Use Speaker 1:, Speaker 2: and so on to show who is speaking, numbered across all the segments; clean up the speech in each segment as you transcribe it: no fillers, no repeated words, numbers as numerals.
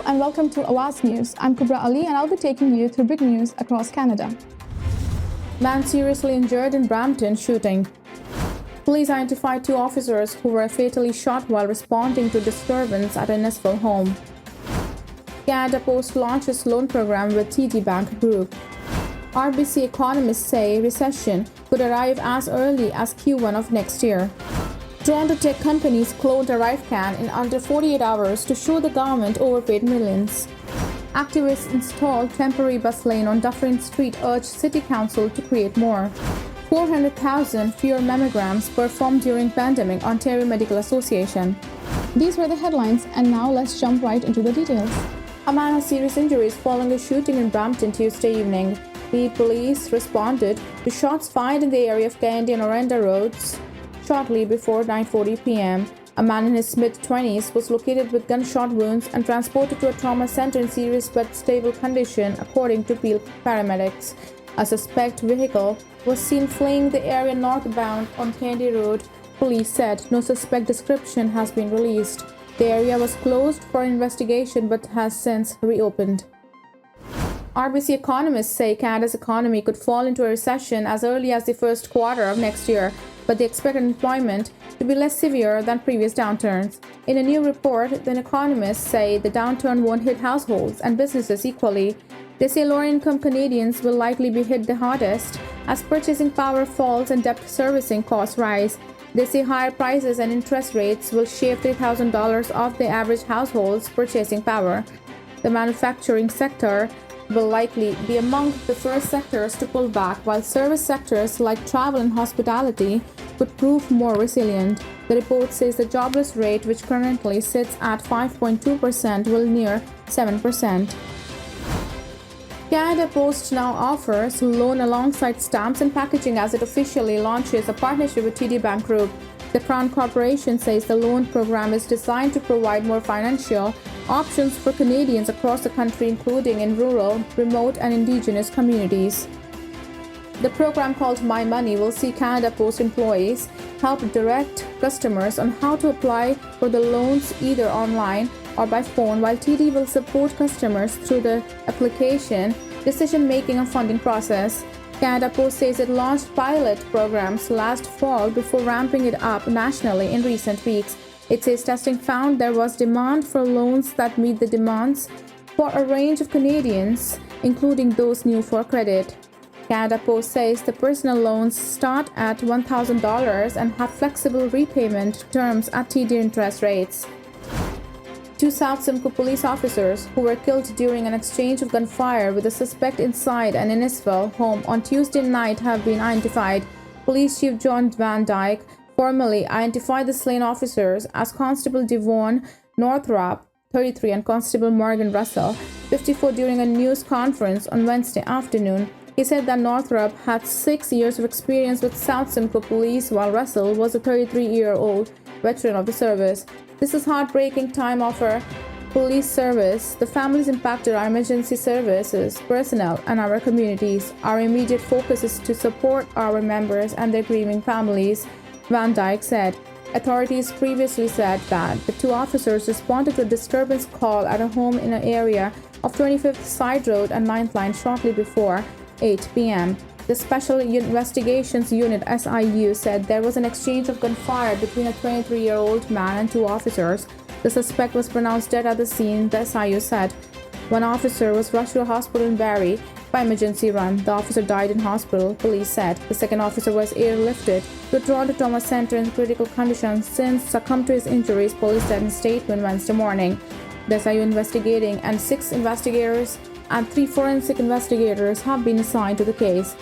Speaker 1: and welcome to Awaz News. I'm Kubra Ali and I'll be taking you through big news across Canada. Man seriously injured in Brampton shooting. Police identified 2 officers who were fatally shot while responding to disturbance at a Innisfil home. Canada Post launches loan program with TD Bank Group. RBC economists say recession could arrive as early as Q1 of next year. Toronto tech companies cloned ArriveCan in under 48 hours to show the government overpaid millions. Activists installed temporary bus lane on Dufferin Street, urged City Council to create more. 400,000 fewer mammograms performed during pandemic, Ontario Medical Association. These were the headlines, and now let's jump right into the details.
Speaker 2: A man has serious injuries following a shooting in Brampton Tuesday evening. The police responded to shots fired in the area of Kennedy and Orenda Roads shortly before 9:40 p.m. A man in his mid-20s was located with gunshot wounds and transported to a trauma center in serious but stable condition, according to Peel paramedics. A suspect vehicle was seen fleeing the area northbound on Kennedy Road. Police said no suspect description has been released. The area was closed for investigation but has since reopened. RBC economists say Canada's economy could fall into a recession as early as the first quarter of next year, but they expect unemployment to be less severe than previous downturns. In a new report, the economists say the downturn won't hit households and businesses equally. They say lower-income Canadians will likely be hit the hardest as purchasing power falls and debt servicing costs rise. They say higher prices and interest rates will shave $3,000 off the average household's purchasing power. The manufacturing sector will likely be among the first sectors to pull back, while service sectors like travel and hospitality could prove more resilient. The report says the jobless rate, which currently sits at 5.2%, will near 7%. Canada Post now offers loan alongside stamps and packaging as it officially launches a partnership with TD Bank Group. The Crown Corporation says the loan program is designed to provide more financial options for Canadians across the country, including in rural, remote, and Indigenous communities. The program, called My Money, will see Canada Post employees help direct customers on how to apply for the loans either online or by phone, while TD will support customers through the application, decision-making, and funding process. Canada Post says it launched pilot programs last fall before ramping it up nationally in recent weeks. It says testing found there was demand for loans that meet the demands for a range of Canadians, including those new for credit. Canada Post says the personal loans start at $1,000 and have flexible repayment terms at TD interest rates. 2 South Simcoe police officers who were killed during an exchange of gunfire with a suspect inside an Innisfil home on Tuesday night have been identified. Police Chief John Van Dyke formally identified the slain officers as Constable Devon Northrop, 33, and Constable Morgan Russell, 54, during a news conference on Wednesday afternoon. He said that Northrop had 6 years of experience with South Simcoe Police, while Russell was a 33-year-old veteran of the service. This is heartbreaking time of our police service. The families impacted, our emergency services personnel, and our communities. Our immediate focus is to support our members and their grieving families, Van Dyke said. Authorities previously said that the 2 officers responded to a disturbance call at a home in an area of 25th Side Road and 9th Line shortly before 8 p.m. The Special Investigations Unit SIU said there was an exchange of gunfire between a 23-year-old man and 2 officers. The suspect was pronounced dead at the scene, the SIU said. 1 officer was rushed to a hospital in Barrie by emergency run. The officer died in hospital, police said. The 2nd officer was airlifted to a Toronto Trauma Center in critical condition since succumbed to his injuries, police said in a statement Wednesday morning. The SIU investigating and 6 investigators and 3 forensic investigators have been assigned to the case.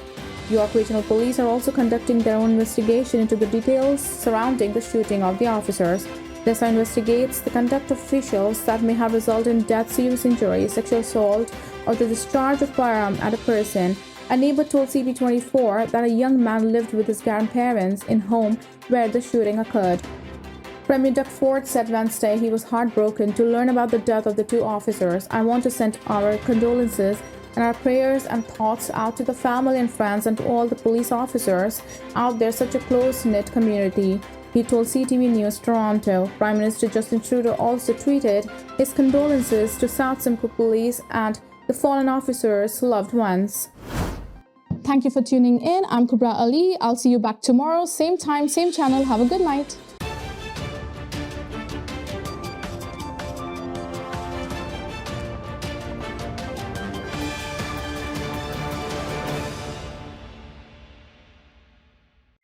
Speaker 2: York Regional Police are also conducting their own investigation into the details surrounding the shooting of the officers. This investigates the conduct of officials that may have resulted in death, serious injury, sexual assault, or the discharge of firearm at a person. A neighbor told CP24 that a young man lived with his grandparents in home where the shooting occurred. Premier Doug Ford said Wednesday he was heartbroken to learn about the death of the 2 officers. I want to send our condolences and our prayers and thoughts out to the family and friends and to all the police officers out there, such a close-knit community. he told CTV News Toronto. Prime Minister Justin Trudeau also tweeted his condolences to South Simcoe Police and the fallen officers' loved ones.
Speaker 1: Thank you for tuning in. I'm Kubra Ali. I'll see you back tomorrow, same time, same channel. Have a good night.